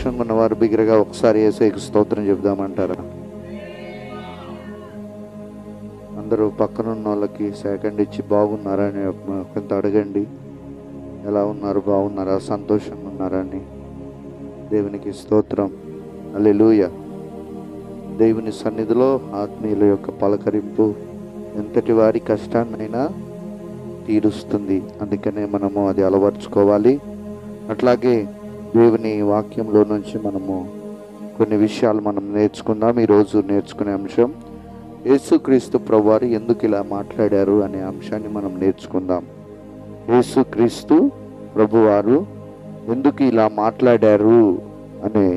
సంతోషంగా ఉన్నవారు బిగ్గరగా ఒకసారి యేసయ్యకు స్తోత్రం చెబుదామంటారా? అందరూ పక్కనున్న వాళ్ళకి సెకండ్ ఇచ్చి బాగున్నారా అని కొంత అడగండి. ఎలా ఉన్నారు, బాగున్నారా, సంతోషంగా ఉన్నారా అని. దేవునికి స్తోత్రం, హల్లెలూయా. దేవుని సన్నిధిలో ఆత్మీయుల యొక్క పలకరింపు ఎంతటి వారి కష్టాన్నైనా తీరుస్తుంది. అందుకనే మనము అది అలవర్చుకోవాలి. అట్లాగే దేవుని వాక్యంలో నుంచి మనము కొన్ని విషయాలు మనం నేర్చుకుందాం. ఈరోజు నేర్చుకునే అంశం యేసుక్రీస్తు ప్రభువారు ఎందుకు ఇలా మాట్లాడారు అనే అంశాన్ని మనం నేర్చుకుందాం. యేసుక్రీస్తు ప్రభువారు ఎందుకు ఇలా మాట్లాడారు అనే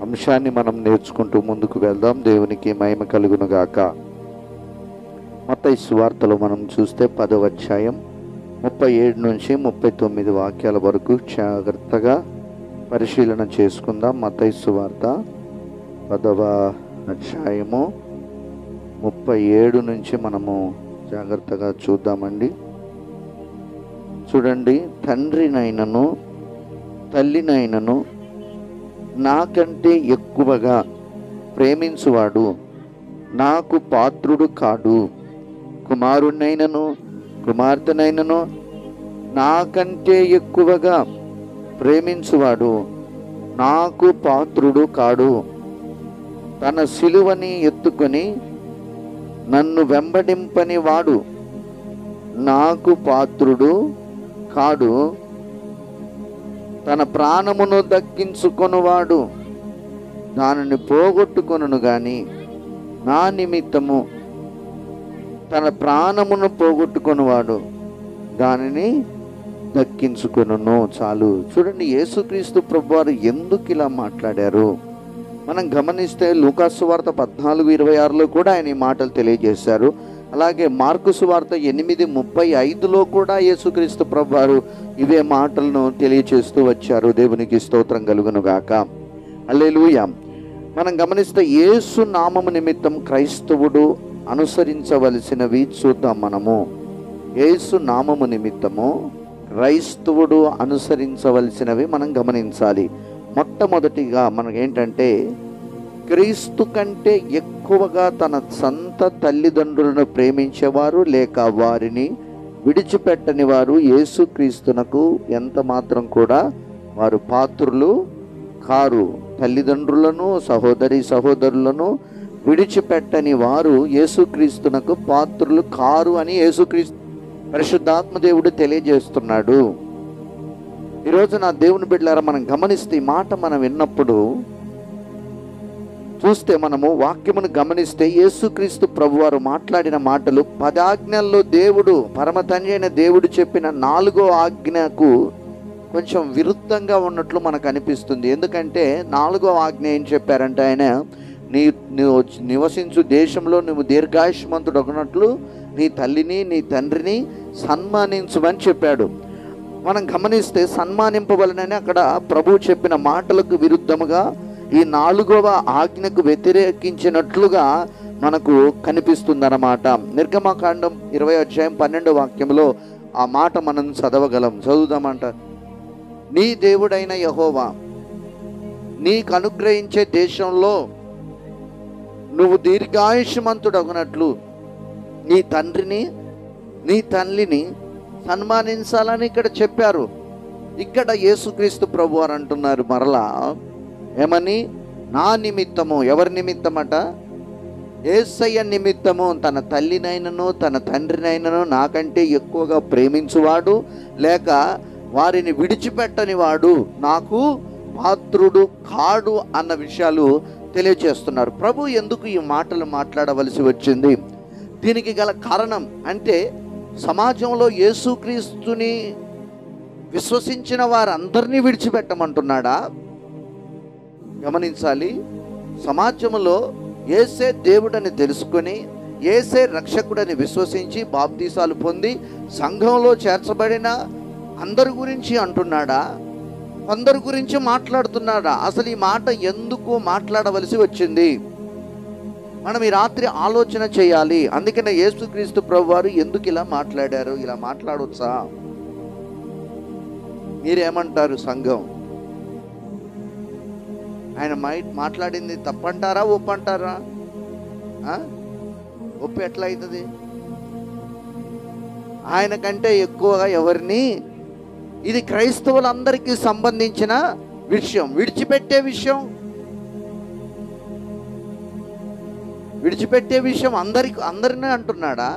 అంశాన్ని మనం నేర్చుకుంటూ ముందుకు వెళ్దాం. దేవునికి మహిమ కలుగును గాక. మత్తయి సువార్తలో మనం చూస్తే 10వ అధ్యాయం 37 నుంచి 39 వాక్యాల వరకు జాగ్రత్తగా పరిశీలన చేసుకుందాం. మత్తయి సువార్త 10వ అధ్యాయము 37 నుంచి మనము జాగ్రత్తగా చూద్దామండి. చూడండి, తండ్రినైనను తల్లినైనను నాకంటే ఎక్కువగా ప్రేమించువాడు నాకు పాత్రుడు కాడు. కుమారుణ్ణైనను కుమార్తెనైనను నాకంటే ఎక్కువగా ప్రేమించువాడు నాకు పాత్రుడు కాడు. తన సిలువని ఎత్తుకొని నన్ను వెంబడింపని వాడు నాకు పాత్రుడు కాడు. తన ప్రాణమును దక్కించుకొనువాడు దానిని పోగొట్టుకొనును గాని నా నిమిత్తము తన ప్రాణమును పోగొట్టుకొనువాడు దానిని దక్కించుకొనును. చాలు. చూడండి, యేసుక్రీస్తు ప్రభువారు ఎందుకు ఇలా మాట్లాడారు మనం గమనిస్తే లూకా సువార్త 14:26లో కూడా ఆయన ఈ మాటలు తెలియజేశారు. అలాగే మార్కు సువార్త 8:35లో కూడా యేసుక్రీస్తు ప్రభువారు ఇవే మాటలను తెలియజేస్తూ వచ్చారు. దేవునికి స్తోత్రం కలుగును గాక. హల్లెలూయా. మనం గమనిస్తే యేసు నామము నిమిత్తం క్రైస్తవుడు అనుసరించవలసినవి చూద్దాం. మనము యేసు నామము నిమిత్తము క్రైస్తవుడు అనుసరించవలసినవి మనం గమనించాలి. మొట్టమొదటిగా మనకి ఏంటంటే, క్రీస్తు కంటే ఎక్కువగా తన సొంత తల్లిదండ్రులను ప్రేమించేవారు లేక వారిని విడిచిపెట్టని వారు యేసుక్రీస్తునకు ఎంత మాత్రం కూడా వారు పాత్రులు కారు. తల్లిదండ్రులను సహోదరులను విడిచిపెట్టని వారు యేసుక్రీస్తునకు పాత్రులు కారు అని యేసుక్రీస్తు పరిశుద్ధాత్మ దేవుడు తెలియజేస్తున్నాడు. ఈరోజు నా దేవుని బిడ్డలారా, మనం గమనిస్తే ఈ మాట మనం విన్నప్పుడు చూస్తే మనము వాక్యమును గమనిస్తే యేసుక్రీస్తు ప్రభువారు మాట్లాడిన మాటలు 10 ఆజ్ఞల్లో దేవుడు పరమ తండ్రి అయిన దేవుడు చెప్పిన 4వ ఆజ్ఞకు కొంచెం విరుద్ధంగా ఉన్నట్లు మనకు అనిపిస్తుంది. ఎందుకంటే 4వ ఆజ్ఞ ఏం చెప్పారంటే, ఆయన నీవు నివసించు దేశంలో నువ్వు దీర్ఘాయుష్మంతుడొకనట్లు నీ తల్లిని నీ తండ్రిని సన్మానించమని చెప్పాడు. మనం గమనిస్తే సన్మానింపవలనని అక్కడ ప్రభు చెప్పిన మాటలకు విరుద్ధముగా ఈ 4వ ఆజ్ఞకు వ్యతిరేకించినట్లుగా మనకు కనిపిస్తుందన్నమాట. నిర్గమకాండం 20వ అధ్యాయం 12వ వాక్యంలో ఆ మాట మనం చదవగలం. చదువుదామంట. నీ దేవుడైన యెహోవా నీకు అనుగ్రహించే దేశంలో నువ్వు దీర్ఘాయుష్మంతుడగునట్లు నీ తండ్రిని నీ తల్లిని సన్మానించాలని ఇక్కడ చెప్పారు. ఇక్కడ యేసుక్రీస్తు ప్రభువారు అంటున్నారు మరలా ఏమని, నా నిమిత్తము. ఎవరి నిమిత్తమట? యేసయ్య నిమిత్తము తన తల్లినైనను తన తండ్రినైనను నాకంటే ఎక్కువగా ప్రేమించువాడు లేక వారిని విడిచిపెట్టని వాడు నాకు పాత్రుడు కాడు అన్న విషయాలు తెలియజేస్తున్నారు. ప్రభు ఎందుకు ఈ మాటలు మాట్లాడవలసి వచ్చింది? దీనికి గల కారణం అంటే, సమాజంలో యేసుక్రీస్తుని విశ్వసించిన వారందరినీ విడిచిపెట్టమంటున్నాడా? గమనించాలి. సమాజంలో యేసే దేవుడని తెలుసుకొని యేసే రక్షకుడని విశ్వసించి బాప్తీసాలు పొంది సంఘంలో చేర్చబడిన అందరి గురించి అంటున్నాడా? కొందరి గురించి మాట్లాడుతున్నాడా? అసలు ఈ మాట ఎందుకు మాట్లాడవలసి వచ్చింది? మనం ఈ రాత్రి ఆలోచన చేయాలి. అందుకనే యేసుక్రీస్తు ప్రభువారు ఎందుకు ఇలా మాట్లాడారు? ఇలా మాట్లాడొచ్చా? మీరేమంటారు సంఘం? ఆయన మాట్లాడింది తప్పంటారా ఒప్పంటారా? ఒప్పు ఎట్లా అవుతుంది? ఆయన కంటే ఎక్కువగా ఎవరిని, ఇది క్రైస్తవులందరికీ సంబంధించిన విషయం. విడిచిపెట్టే విషయం అందరినీ అంటున్నాడా?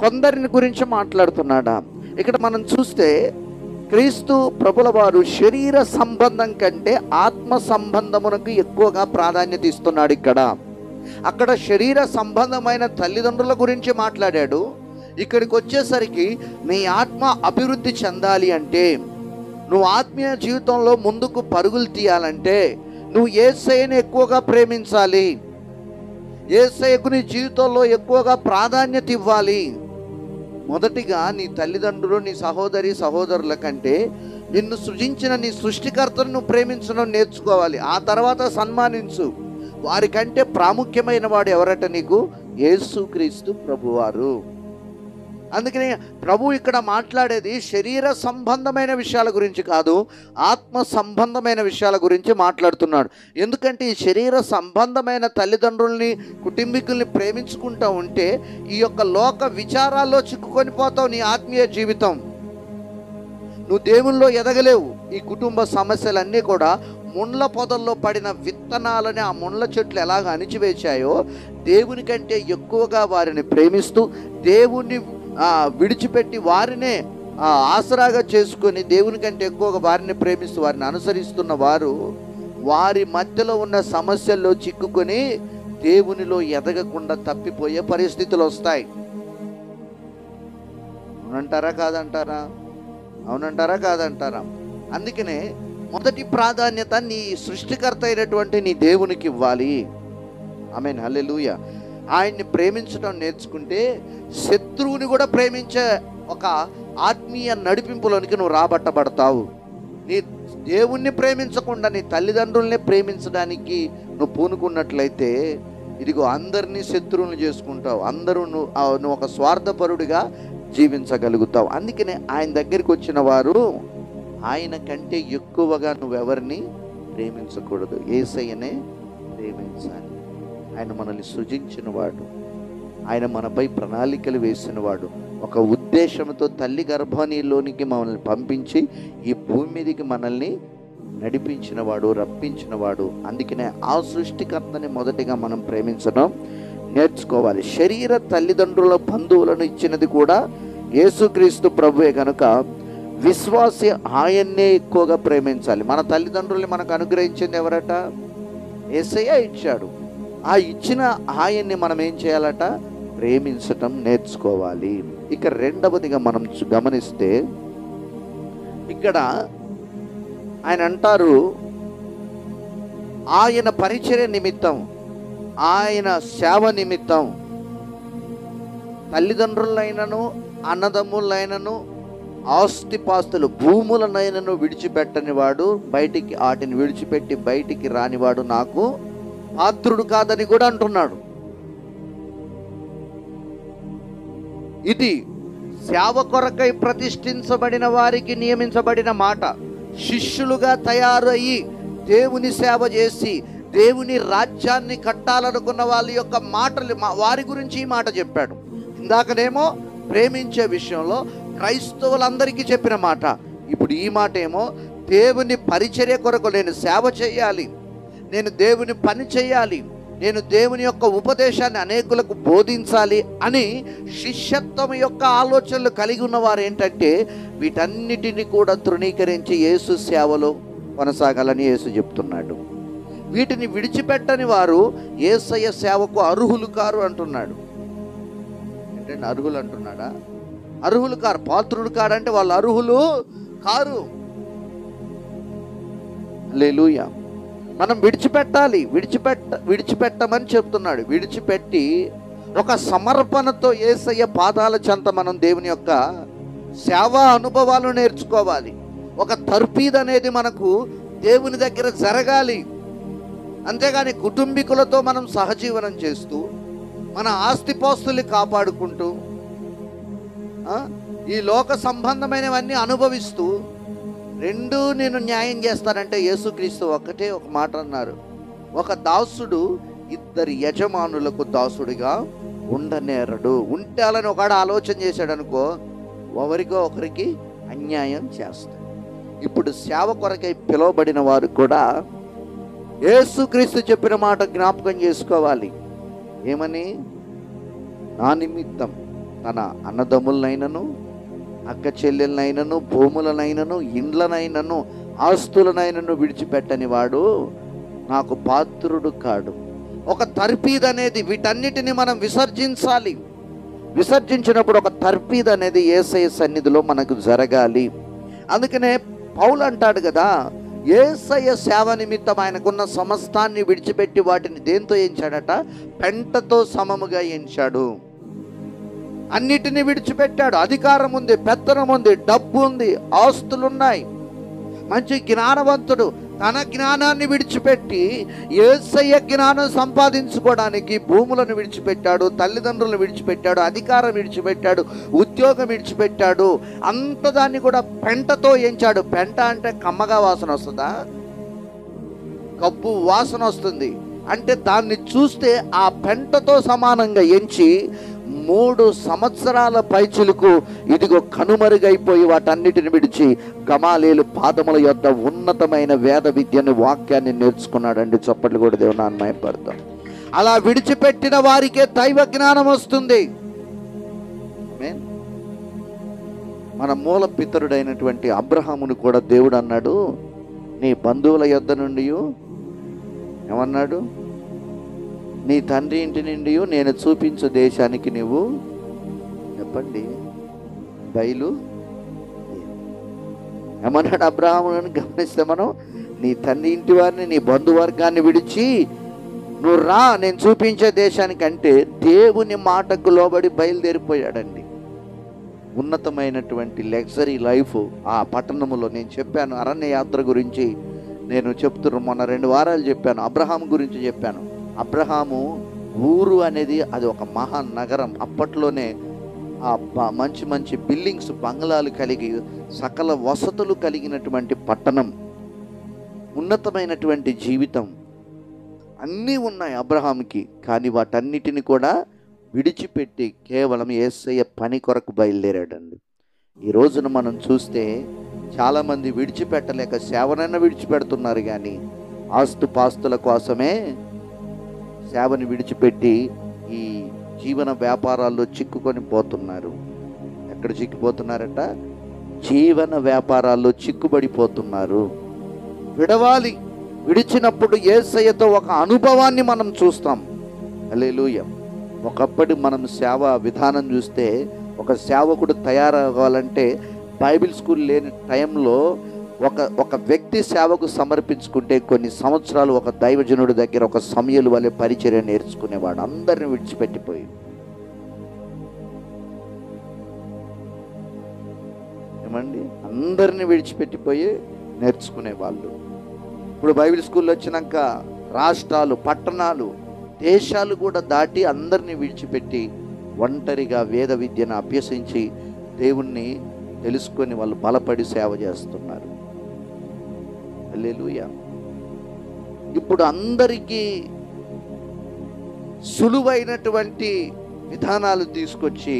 కొందరిని గురించి మాట్లాడుతున్నాడా? ఇక్కడ మనం చూస్తే క్రీస్తు ప్రభుల వారు శరీర సంబంధం కంటే ఆత్మ సంబంధమునకు ఎక్కువగా ప్రాధాన్యత ఇస్తున్నాడు. అక్కడ శరీర సంబంధమైన తల్లిదండ్రుల గురించి మాట్లాడాడు. ఇక్కడికి వచ్చేసరికి నీ ఆత్మ అభివృద్ధి చెందాలి అంటే, నువ్వు ఆత్మీయ జీవితంలో ముందుకు పరుగులు తీయాలంటే నువ్వు యేసయ్యను ఎక్కువగా ప్రేమించాలి. యేసయ్యకు నీ జీవితంలో ఎక్కువగా ప్రాధాన్యత ఇవ్వాలి. మొదటిగా నీ తల్లిదండ్రులు, నీ సహోదరి సహోదరుల కంటే నిన్ను సృజించిన నీ సృష్టికర్తను నువ్వు ప్రేమించడం నేర్చుకోవాలి. ఆ తర్వాత సన్మానించు. వారికంటే ప్రాముఖ్యమైన వాడు ఎవరట నీకు? యేసుక్రీస్తు ప్రభువారు. అందుకని ప్రభు ఇక్కడ మాట్లాడేది శరీర సంబంధమైన విషయాల గురించి కాదు, ఆత్మ సంబంధమైన విషయాల గురించి మాట్లాడుతున్నాడు. ఎందుకంటే ఈ శరీర సంబంధమైన తల్లిదండ్రుల్ని, కుటుంబీకుల్ని ప్రేమించుకుంటూ ఉంటే ఈ యొక్క లోక విచారాల్లో చిక్కుకొని పోతావు. నీ ఆత్మీయ జీవితం, నువ్వు దేవుల్లో ఎదగలేవు. ఈ కుటుంబ సమస్యలన్నీ కూడా ముండ్ల పొదల్లో పడిన విత్తనాలని ఆ ముండ్ల చెట్లు ఎలాగ అణిచివేశాయో, దేవుని కంటే ఎక్కువగా వారిని ప్రేమిస్తూ, దేవుణ్ణి విడిచిపెట్టి వారినే ఆసరాగా చేసుకొని దేవుని కంటే ఎక్కువగా వారిని ప్రేమిస్తూ వారిని అనుసరిస్తున్న వారు వారి మధ్యలో ఉన్న సమస్యల్లో చిక్కుకొని దేవునిలో ఎదగకుండా తప్పిపోయే పరిస్థితులు వస్తాయి. అవునంటారా కాదంటారా? అవునంటారా కాదంటారా? అందుకనే మొదటి ప్రాధాన్యత నీ సృష్టికర్త అయినటువంటి నీ దేవునికి ఇవ్వాలి. ఆమేన్, హల్లెలూయా. ఆయన్ని ప్రేమించడం నేర్చుకుంటే శత్రువుని కూడా ప్రేమించే ఒక ఆత్మీయ నడిపింపులోనికి నువ్వు రాబట్టబడతావు. నీ దేవుణ్ణి ప్రేమించకుండా నీ తల్లిదండ్రుల్ని ప్రేమించడానికి నువ్వు పూనుకున్నట్లయితే ఇదిగో అందరినీ శత్రువులు చేసుకుంటావు. నువ్వు ఒక స్వార్థపరుడిగా జీవించగలుగుతావు. అందుకనే ఆయన దగ్గరికి వచ్చిన వారు ఆయన కంటే ఎక్కువగా నువ్వెవరిని ప్రేమించకూడదు, యేసయ్యనే ప్రేమించాలి. ఆయన మనల్ని సృజించినవాడు, ఆయన మనపై ప్రణాళికలు వేసినవాడు, ఒక ఉద్దేశంతో తల్లి గర్భానిలోనికి మనల్ని పంపించి ఈ భూమి మీదకి మనల్ని నడిపించినవాడు, రప్పించినవాడు. అందుకనే ఆ సృష్టికర్తని మొదటిగా మనం ప్రేమించడం నేర్చుకోవాలి. శరీర తల్లిదండ్రుల బంధువులను ఇచ్చినది కూడా యేసుక్రీస్తు ప్రభువే కనుక విశ్వాసి ఆయన్నే ఎక్కువగా ప్రేమించాలి. మన తల్లిదండ్రుల్ని మనకు అనుగ్రహించింది ఎవరట? యేసయ్య ఇచ్చాడు. ఆ ఇచ్చిన ఆయన్ని మనం ఏం చేయాలట? ప్రేమించటం నేర్చుకోవాలి. ఇక రెండవదిగా మనం గమనిస్తే ఇక్కడ ఆయన అంటారు, ఆయన పరిచర్య నిమిత్తం, ఆయన సేవ నిమిత్తం తల్లిదండ్రులైనను, అన్నదమ్ములైనను, ఆస్తిపాస్తులు, భూములనైనను విడిచిపెట్టని వాడు వాటిని విడిచిపెట్టి బయటికి రానివాడు నాకు పాత్రుడు కాదని కూడా అంటున్నాడు. ఇది సేవ కొరకై ప్రతిష్ఠించబడిన వారికి నియమించబడిన మాట. శిష్యులుగా తయారయ్యి దేవుని సేవ చేసి దేవుని రాజ్యాన్ని కట్టాలనుకున్న వాళ్ళ యొక్క మాటలు, వారి గురించి ఈ మాట చెప్పాడు. ఇందాకనేమో ప్రేమించే విషయంలో క్రైస్తవులందరికీ చెప్పిన మాట. ఇప్పుడు ఈ మాట ఏమో దేవుని పరిచర్య కొరకు నేను సేవ చేయాలి, నేను దేవుని పని చేయాలి, నేను దేవుని యొక్క ఉపదేశాన్ని అనేకులకు బోధించాలి అని శిష్యత్వం యొక్క ఆలోచనలు కలిగి ఉన్నవారు ఏంటంటే వీటన్నిటిని కూడా తృణీకరించి యేసు సేవలో కొనసాగాలని యేసు చెప్తున్నాడు. వీటిని విడిచిపెట్టని వారు యేసయ్య సేవకు అర్హులు కారు అంటున్నాడు. ఏంటంటే అర్హులు అంటున్నాడా? అర్హులు కారు, పాత్రుడు కారంటే వాళ్ళు అర్హులు కారు. హల్లెలూయా. మనం విడిచిపెట్టాలి, విడిచిపెట్టమని చెప్తున్నాడు. విడిచిపెట్టి ఒక సమర్పణతో యేసయ్య పాదాల చెంత మనం దేవుని యొక్క సేవా అనుభవాలు నేర్చుకోవాలి. ఒక తర్పీదు అనేది మనకు దేవుని దగ్గర జరగాలి. అంతేగాని కుటుంబీకులతో మనం సహజీవనం చేస్తూ మన ఆస్తిపాస్తుల్ని కాపాడుకుంటూ ఈ లోక సంబంధమైనవన్నీ అనుభవిస్తూ రెండు నేను న్యాయం చేస్తానంటే యేసుక్రీస్తు ఒకటే ఒక మాట అన్నారు, ఒక దాసుడు ఇద్దరి యజమానులకు దాసుడిగా ఉండనేరడు. ఉండాలని ఒకడు ఆలోచన చేశాడు అనుకో, ఎవరికో ఒకరికి అన్యాయం చేస్తాడు. ఇప్పుడు సేవ కొరకై పిలువబడిన వారు కూడా యేసుక్రీస్తు చెప్పిన మాట జ్ఞాపకం చేసుకోవాలి. ఏమని? నా నిమిత్తం తన అన్నదమ్ములనైనను అక్క చెల్లెలనైనను భూములనైనను ఇండ్లనైనను ఆస్తులనైనను విడిచిపెట్టని వాడు నాకు పాత్రుడు కాడు. ఒక తర్పీదు అనేది వీటన్నిటిని మనం విసర్జించాలి. విసర్జించినప్పుడు ఒక తర్పీదు అనేది యేసయ్య సన్నిధిలో మనకు జరగాలి. అందుకనే పౌలు అంటాడు కదా, యేసయ్య సేవ నిమిత్తం ఆయనకున్న సమస్తాన్ని విడిచిపెట్టి వాటిని దేంతో ఎంచాడట? పెంటతో సమముగా ఎంచాడు. అన్నిటినీ విడిచిపెట్టాడు. అధికారం ఉంది, పెత్తనం ఉంది, డబ్బు ఉంది, ఆస్తులున్నాయి, మంచి జ్ఞానవంతుడు. తన జ్ఞానాన్ని విడిచిపెట్టి యేసయ్య జ్ఞానం సంపాదించుకోవడానికి భూములను విడిచిపెట్టాడు, తల్లిదండ్రులను విడిచిపెట్టాడు, అధికారం విడిచిపెట్టాడు, ఉద్యోగం విడిచిపెట్టాడు. అంత దాన్ని కూడా పెంటతో ఎంచాడు. పెంట అంటే కమ్మగా వాసన వస్తుందా? కబ్బు వాసన వస్తుంది. అంటే దాన్ని చూస్తే ఆ పెంటతో సమానంగా ఎంచి 3 సంవత్సరాల పైచిలకు ఇదిగో కనుమరుగైపోయి వాటన్నిటిని విడిచి గమాలీయేలు పాదముల యొద్ద ఉన్నతమైన వేద విద్యను వాక్యాన్ని నేర్చుకున్నాడండి. చప్పట్లు కూడా దేవుని నామముపడతాం. అలా విడిచిపెట్టిన వారికే దైవ జ్ఞానం వస్తుంది. మన మూల పితరుడైనటువంటి అబ్రహామును కూడా దేవుడు అన్నాడు, నీ బంధువుల యొద్ద నుండి ఏమన్నాడు? నీ తండ్రి ఇంటి నుండి నేను చూపించు దేశానికి నువ్వు చెప్పండి బయలు. ఏమన్నాడు అబ్రహామును గమనిస్తే మనం, నీ తండ్రి ఇంటి వారిని నీ బంధువర్గాన్ని విడిచి నువ్వు రా, నేను చూపించే దేశానికి. అంటే దేవుని మాటకు లోబడి బయలుదేరిపోయాడండి. ఉన్నతమైనటువంటి లగ్జరీ లైఫ్ ఆ పట్టణములో. నేను చెప్పాను అరణ్య యాత్ర గురించి, నేను చెప్తున్నాను, మొన్న 2 వారాలు చెప్పాను, అబ్రహాం గురించి చెప్పాను. అబ్రహాము ఊరు అనేది అది ఒక మహానగరం. అప్పట్లోనే ఆ మంచి మంచి బిల్డింగ్స్, బంగ్లాలు కలిగి సకల వసతులు కలిగినటువంటి పట్టణం, ఉన్నతమైనటువంటి జీవితం అన్నీ ఉన్నాయి అబ్రహాంకి. కానీ వాటన్నిటిని కూడా విడిచిపెట్టి కేవలం యేసయ్య పని కొరకు బయలుదేరాడండి. ఈ రోజున మనం చూస్తే చాలామంది విడిచిపెట్టలేక సేవనైనా విడిచిపెడుతున్నారు, కానీ ఆస్తుపాస్తుల కోసమే సేవని విడిచిపెట్టి ఈ జీవన వ్యాపారాల్లో చిక్కుకొని పోతున్నారు. ఎక్కడ చిక్కిపోతున్నారట? జీవన వ్యాపారాల్లో చిక్కుబడిపోతున్నారు. విడవాలి. విడిచినప్పుడు యేసయ్యతో ఒక అనుభవాన్ని మనం చూస్తాం. హల్లెలూయా. ఒకప్పటి మనం సేవ విధానం చూస్తే, ఒక సేవకుడు తయారవ్వాలంటే బైబిల్ స్కూల్ లేని టైంలో ఒక వ్యక్తి సేవకు సమర్పించుకుంటే కొన్ని సంవత్సరాలు ఒక దైవజనుడి దగ్గర ఒక సమయలు వలె పరిచర్య నేర్చుకునేవాడు. అందరిని విడిచిపెట్టిపోయి ఏమండి, అందరిని విడిచిపెట్టిపోయి నేర్చుకునేవాళ్ళు. ఇప్పుడు బైబిల్ స్కూల్ వచ్చినాక రాష్ట్రాలు, పట్టణాలు, దేశాలు కూడా దాటి అందరినీ విడిచిపెట్టి ఒంటరిగా వేద విద్యను అభ్యసించి దేవుణ్ణి తెలుసుకొని వాళ్ళు బలపడి సేవ చేస్తున్నారు. హల్లెలూయా. ఇప్పుడు అందరికీ సులువైనటువంటి విధానాలు తీసుకొచ్చి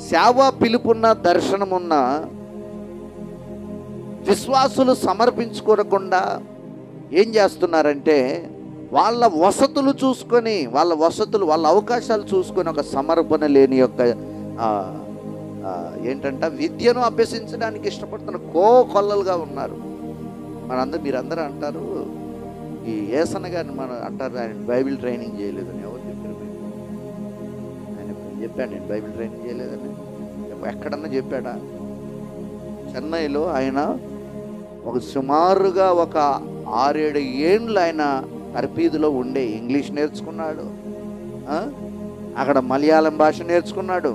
సేవ పిలుపున్న దర్శనమున్న విశ్వాసులు సమర్పించుకోకుండా ఏం చేస్తున్నారంటే వాళ్ళ వసతులు చూసుకొని, వాళ్ళ అవకాశాలు చూసుకొని ఒక సమర్పణ లేని యొక్క ఏంటంటే విద్యను అభ్యసించడానికి ఇష్టపడుతున్న కొల్లలుగా ఉన్నారు. మీరందరూ అంటారు, ఈ ఏసన్న గారిని మనం అంటారు, ఆయన బైబిల్ ట్రైనింగ్ చేయలేదని. ఎవరు చెప్పారు? ఆయన చెప్పాను, నేను బైబిల్ ట్రైనింగ్ చేయలేదని ఎక్కడన్నా చెప్పాడా? చెన్నైలో ఆయన సుమారుగా ఒక 6-7 ఏండ్లు ఆయన తర్పీదులో ఉండే ఇంగ్లీష్ నేర్చుకున్నాడు, అక్కడ మలయాళం భాష నేర్చుకున్నాడు,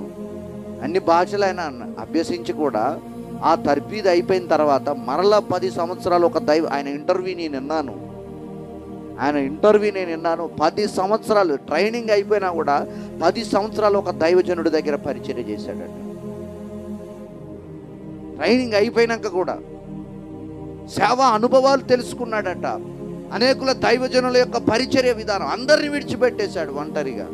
అన్ని భాషలు ఆయన అభ్యసించి కూడా ఆ తర్పీదు అయిపోయిన తర్వాత మరలా 10 సంవత్సరాలు ఆయన ఇంటర్వ్యూ నేను విన్నాను. 10 సంవత్సరాలు ట్రైనింగ్ అయిపోయినా కూడా 10 సంవత్సరాలు ఒక దైవజనుడి దగ్గర పరిచర్య చేశాడండి. ట్రైనింగ్ అయిపోయినాక కూడా సేవా అనుభవాలు తెలుసుకున్నాడట. అనేకుల దైవజనుల యొక్క పరిచర్య విధానం, అందరిని విడిచిపెట్టేశాడు ఒంటరిగా.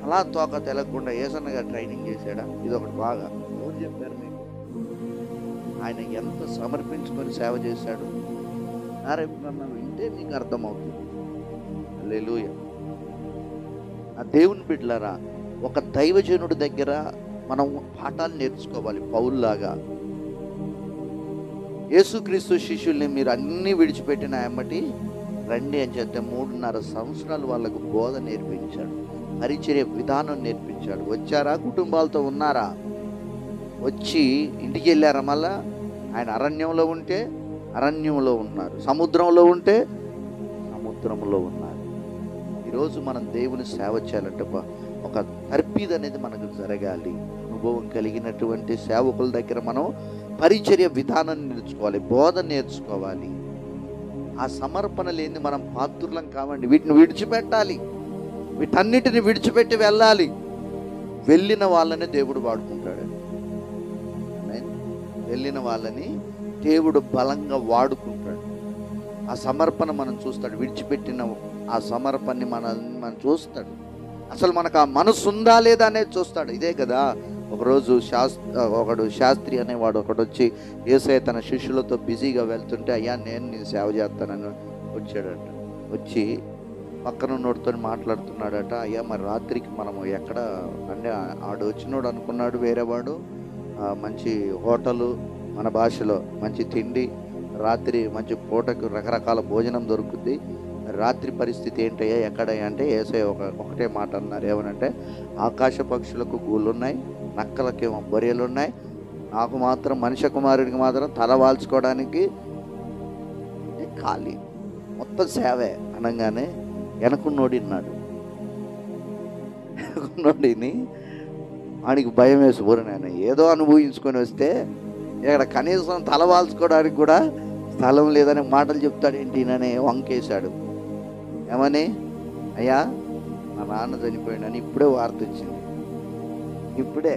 అలా తోక తెలకుండా ఏసన్నగా ట్రైనింగ్ చేశాడా? ఇది ఒకటి బాగా ఎవరు చెప్పారు మీకు? ఆయన ఎంత సమర్పించుకొని సేవ చేశాడు. రేపు వింటే మీకు అర్థమవుతుంది. హల్లెలూయా. ఆ దేవుని బిడ్డలారా, ఒక దైవజనుడి దగ్గర మనం పాఠాలు నేర్చుకోవాలి. పౌలులాగా యేసుక్రీస్తు శిష్యుల్ని మీరు అన్నీ విడిచిపెట్టిన ఎమ్మటి రండి అని చెప్తే 3.5 సంవత్సరాలు వాళ్ళకు బోధ నేర్పించాడు, పరిచర్య విధానం నేర్పించాడు. వచ్చారా? కుటుంబాలతో ఉన్నారా? వచ్చి ఇంటికి వెళ్ళారా? మళ్ళా ఆయన అరణ్యంలో ఉంటే అరణ్యంలో ఉన్నారు, సముద్రంలో ఉంటే సముద్రంలో ఉన్నారు. ఈరోజు మనం దేవుని సేవ చేయాలంటే ఒక తర్పీదు అనేది మనకు జరగాలి. అనుభవం కలిగినటువంటి సేవకుల దగ్గర మనం పరిచర్య విధానాన్ని నేర్చుకోవాలి, బోధ నేర్చుకోవాలి. ఆ సమర్పణ లేని మనం పాత్రులం కావండి. వీటిని విడిచిపెట్టాలి, వీటన్నిటిని విడిచిపెట్టి వెళ్ళాలి. వెళ్ళిన వాళ్ళని దేవుడు వాడుకుంటాడు. వెళ్ళిన వాళ్ళని దేవుడు బలంగా వాడుకుంటాడు. ఆ సమర్పణ మనం చూస్తాడు. విడిచిపెట్టిన ఆ సమర్పణని మనం చూస్తాడు. అసలు మనకు ఆ మనసు ఉందా లేదా అనేది చూస్తాడు. ఇదే కదా ఒకరోజు ఒకడు శాస్త్రి అనేవాడు ఒకడు వచ్చి యేసయ్య తన శిష్యులతో బిజీగా వెళ్తుంటే, అయ్యా నేను నీ సేవ చేస్తానని వచ్చాడట. వచ్చి పక్కన ఉన్నోడితో మాట్లాడుతున్నాడట. అయ్యా మరి రాత్రికి మనము ఎక్కడ అంటే ఆడు వచ్చినోడు అనుకున్నాడు వేరేవాడు, మంచి హోటలు, మన భాషలో మంచి తిండి, రాత్రి మంచి పూటకు రకరకాల భోజనం దొరుకుద్ది. రాత్రి పరిస్థితి ఏంటయ్యా ఎక్కడయ్యా అంటే యేసయ్య ఒకటే మాట అన్నారు. ఏమనంటే, ఆకాశ పక్షులకు గూళ్ళున్నాయి, నక్కలకేమో బొరియలు ఉన్నాయి, నాకు మాత్రం మనిషి కుమారుడికి మాత్రం తల వాల్చుకోవడానికి ఖాళీ, మొత్తం సేవే అనగానే వెనకున్నోడిన్నాడు. వెనకున్నోడిని వాడికి భయం వేసి, ఊరినాయన ఏదో అనుభవించుకొని వస్తే ఇక్కడ కనీసం తల వాల్చుకోవడానికి కూడా స్థలం లేదని మాటలు చెప్తాడేంటి అని వంకేశాడు. ఏమని? అయ్యా మా నాన్న చనిపోయాడని ఇప్పుడే వార్త వచ్చింది, ఇప్పుడే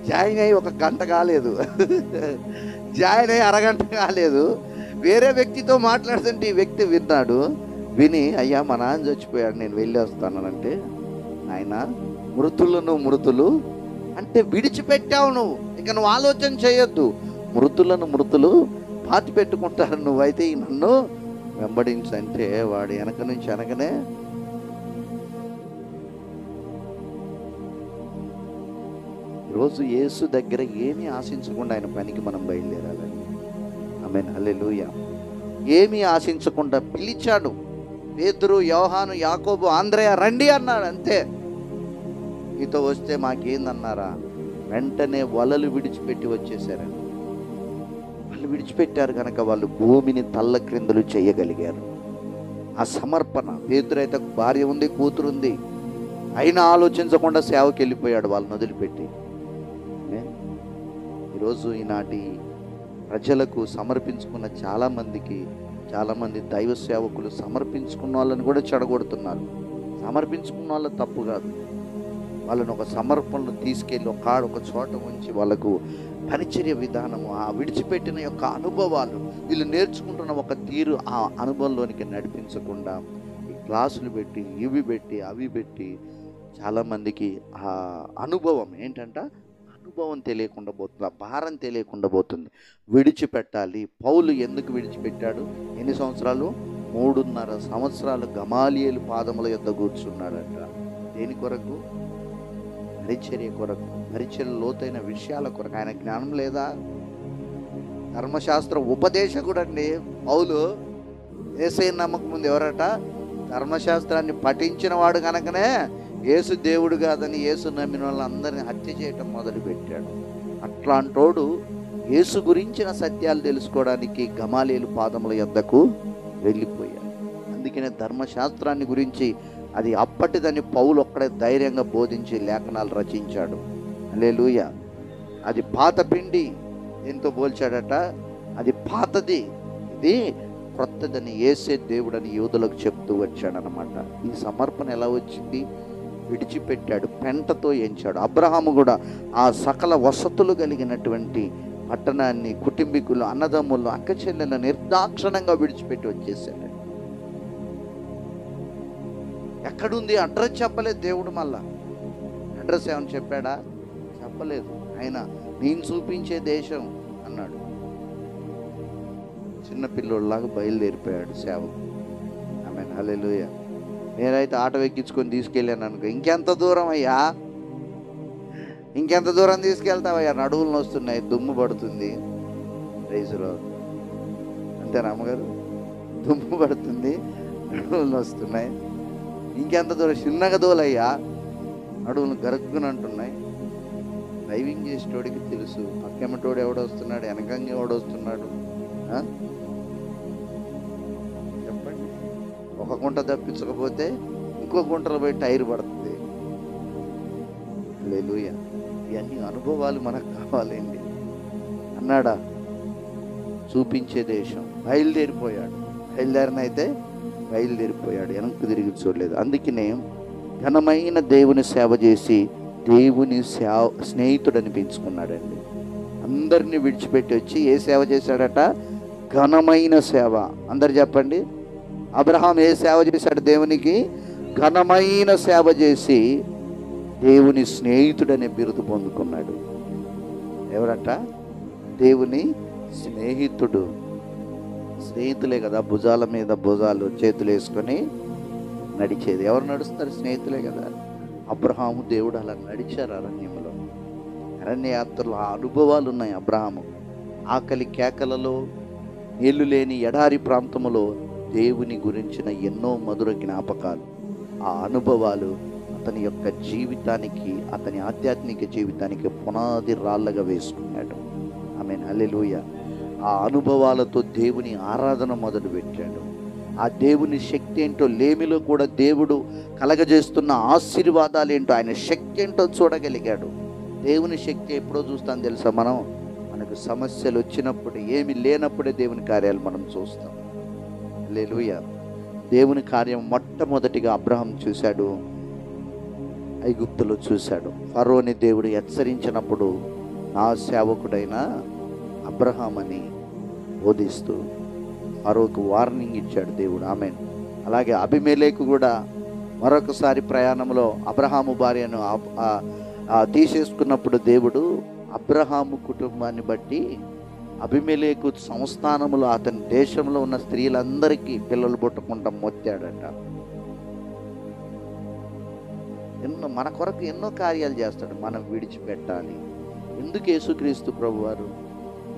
జాయిన్ అయ్యి 1 గంట కాలేదు, జాయిన్ అయ్యి అరగంట కాలేదు, వేరే వ్యక్తితో మాట్లాడుతుంటే ఈ వ్యక్తి విన్నాడు. విని, అయ్యా మా నాన్న చచ్చిపోయాడు, నేను వెళ్ళి వస్తానంటే, ఆయన మృతులు అంటే విడిచిపెట్టావు నువ్వు, ఇక నువ్వు ఆలోచన చేయొద్దు. మృతులు పాతి పెట్టుకుంటారు, నువ్వైతే నన్ను వెంబడించంటే వాడు వెనక నుంచి వెనకనే రోజు యేసు దగ్గర ఏమీ ఆశించకుండా ఆయన పనికి మనం బయలుదేరాలని. ఆమేన్, హల్లెలూయా. ఏమీ ఆశించకుండా పిలిచాడు. పేతురు, యోహాను, యాకోబు, ఆంద్రయ రండి అన్నాడు. అంతే. మీతో వస్తే మాకేందన్నారా? వెంటనే వలలు విడిచిపెట్టి వచ్చేసారండి. వాళ్ళు విడిచిపెట్టారు కనుక వాళ్ళు భూమిని తల్ల క్రిందలు చేయగలిగారు. ఆ సమర్పణ. పేతురైతే భార్య ఉంది, కూతురు ఉంది, అయినా ఆలోచించకుండా సేవకి వెళ్ళిపోయాడు వాళ్ళని వదిలిపెట్టి. ఈరోజు ఈనాటి ప్రజలకు సమర్పించుకున్న చాలామంది దైవ సేవకులు సమర్పించుకున్న వాళ్ళని కూడా చెడగొడుతున్నారు. సమర్పించుకున్న వాళ్ళ తప్పు కాదు, వాళ్ళని ఒక సమర్పణలో తీసుకెళ్ళి ఒక చోట ఉంచి వాళ్ళకు పరిచర్య విధానము, ఆ విడిచిపెట్టిన యొక్క అనుభవాలు, వీళ్ళు నేర్చుకుంటున్న ఒక తీరు ఆ అనుభవంలోనికి నడిపించకుండా ఈ క్లాసులు పెట్టి, ఇవి పెట్టి, అవి పెట్టి చాలామందికి ఆ అనుభవం ఏంటంట, అనుభవం తెలియకుండా పోతుంది, ఆ భారం తెలియకుండా పోతుంది. విడిచిపెట్టాలి. పౌలు ఎందుకు విడిచిపెట్టాడు? ఎన్ని సంవత్సరాలు? 3.5 సంవత్సరాలు గమాలియేలు పాదముల యొద్ద కూర్చున్నాడంట. దేని కొరకు? పరిచర్య కొరకు, పరిచర్య లోతైన విషయాల కొరకు. ఆయన జ్ఞానం లేదా? ధర్మశాస్త్ర ఉపదేశకుడు అండి పౌలు. యేసయ్య నమ్మకం ముందు ఎవరట? ధర్మశాస్త్రాన్ని పఠించిన వాడు కనుకనే యేసు దేవుడు కాదని యేసు నమ్మిన వాళ్ళందరినీ హత్య చేయటం మొదలుపెట్టాడు. అట్లాంటోడు యేసు గురించిన సత్యాలు తెలుసుకోవడానికి గమాలియేలు పాదముల యొద్దకు వెళ్ళిపోయాడు. అందుకనే ధర్మశాస్త్రాన్ని గురించి అది అప్పటిదని పౌలు ఒక్కడే ధైర్యంగా బోధించి లేఖనాలు రచించాడు. హల్లెలూయా. అది పాత పిండి. ఎంతో పోల్చాడట, అది పాతది, ఇది క్రొత్తదని యేసే దేవుడని యూదులకు చెప్తూ వచ్చాడనమాట. ఈ సమర్పణ ఎలా వచ్చింది? విడిచిపెట్టాడు, పెంటతో ఎంచాడు. అబ్రహాము కూడా ఆ సకల వసతులు కలిగినటువంటి పట్టణాన్ని, కుటుంబీకులు, అన్నదమ్ములు, అక్క చెల్లెలను నిర్దాక్షిణంగా విడిచిపెట్టి వచ్చేసాడు. ఎక్కడుంది అడ్రస్ చెప్పలేదు దేవుడు. మళ్ళా అడ్రస్ ఏమని చెప్పాడా? చెప్పలేదు. ఆయన నేను చూపించే దేశం అన్నాడు. చిన్న పిల్లోళ్ళలాగా బయలుదేరిపోయాడు సేవకు. ఆమేన్, హల్లెలూయా. నేనైతే ఆటో ఎక్కించుకొని తీసుకెళ్ళాను అనుకో, ఇంకెంత దూరం అయ్యా, ఇంకెంత దూరం తీసుకెళ్తావయ్యా, నడువులు నొస్తున్నాయి, దుమ్ము పడుతుంది. రైసులో అంతేనా అమ్మగారు? దుమ్ము పడుతుంది, నడువులు నొస్తున్నాయి, ఇంకెంత దూరం, చిన్నగా దూలయ్యా, నడువులు గరుక్కుని అంటున్నాయి. డ్రైవింగ్ చేసేటోడికి తెలుసు పక్కెమ్మటోడు ఎవడొస్తున్నాడు, వెనకంగా ఎవడొస్తున్నాడు. చెప్పండి. ఒక గుంట తప్పించకపోతే ఇంకో గుంటలో పోయి టైర్ పడుతుంది. హల్లెలూయా. ఇవన్నీ అనుభవాలు మనకు కావాలండి. అన్నాడా? చూపించే దేశం. బయలుదేరిపోయాడు. బయలుదేరినైతే బయలుదేరిపోయాడు, వెనక్కి తిరిగి చూడలేదు. అందుకనే ఘనమైన దేవుని సేవ చేసి దేవుని స్నేహితుడు అనిపించుకున్నాడండి. అందరినీ విడిచిపెట్టి వచ్చి ఏ సేవ చేశాడట? ఘనమైన సేవ. అందరు చెప్పండి. అబ్రహాం ఏ సేవ చేశాడు దేవునికి? ఘనమైన సేవ చేసి దేవుని స్నేహితుడనే బిరుదు పొందుకున్నాడు. ఎవరట? దేవుని స్నేహితుడు. స్నేహితులే కదా భుజాల మీద భుజాలు, చేతులు వేసుకొని నడిచేది. ఎవరు నడుస్తారు? స్నేహితులే కదా. అబ్రహాము దేవుడు అలా నడిచారు అరణ్యంలో. అరణ్య యాత్రలో ఆ అనుభవాలు ఉన్నాయి అబ్రహాము. ఆకలి కేకలలో, నీళ్లు లేని ఎడారి ప్రాంతములో దేవుని గురించిన ఎన్నో మధుర జ్ఞాపకాలు, ఆ అనుభవాలు అతని యొక్క జీవితానికి, అతని ఆధ్యాత్మిక జీవితానికి పునాది రాళ్ళగా వేసుకున్నాడు. ఆమేన్, హల్లెలూయా. ఆ అనుభవాలతో దేవుని ఆరాధన మొదలు పెట్టాడు. ఆ దేవుని శక్తి ఏంటో, లేమిలో కూడా దేవుడు కలగజేస్తున్న ఆశీర్వాదాలు ఏంటో, ఆయన శక్తి ఏంటో చూడగలిగాడు. దేవుని శక్తి ఎప్పుడో చూస్తాం తెలుసా? మనకు సమస్యలు వచ్చినప్పుడు, ఏమి లేనప్పుడే దేవుని కార్యాలు మనం చూస్తాం. హల్లెలూయా. దేవుని కార్యం మొట్టమొదటిగా అబ్రహాం చూశాడు, ఐగుప్తులో చూశాడు. ఫరోని దేవుడు హెచ్చరించినప్పుడు నా సేవకుడైన అబ్రహాం అని బోధిస్తూ ఫరోకు వార్నింగ్ ఇచ్చాడు దేవుడు. ఆమేన్. అలాగే అబీమెలెకు కూడా మరొకసారి ప్రయాణంలో అబ్రహాము భార్యను తీసేసుకున్నప్పుడు దేవుడు అబ్రహాము కుటుంబాన్ని బట్టి అబీమెలెకు సంస్థానములో అతని దేశంలో ఉన్న స్త్రీలందరికీ పిల్లలు పుట్టకుండా మొత్తాడట. మన కొరకు ఎన్నో కార్యాలు చేస్తాడు. మనం విడిచిపెట్టాలి. ఎందుకు? యేసుక్రీస్తు ప్రభువారు,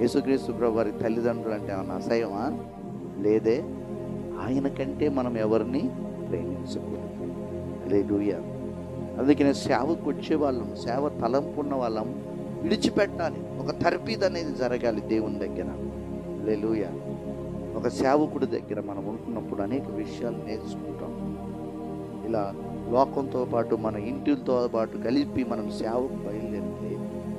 యేసుక్రీస్తు ప్రభువారికి తల్లిదండ్రులు అంటే ఏమన్నా అసహ్యమా? లేదే. ఆయన కంటే మనం ఎవరిని ప్రేమించకూడదు. హల్లెలూయా. అందుకనే సేవకు వచ్చే వాళ్ళం, సేవ తలంపు ఉన్న వాళ్ళం విడిచిపెట్టాలి. ఒక తర్ఫీదు అనేది జరగాలి దేవుని దగ్గర. హల్లెలూయా. ఒక సేవకుడి దగ్గర మనం ఉంటున్నప్పుడు అనేక విషయాలు నేర్చుకుంటాం. ఇలా లోకంతో పాటు మన ఇంటితో పాటు కలిపి మనం సేవకు బయలుదేరితే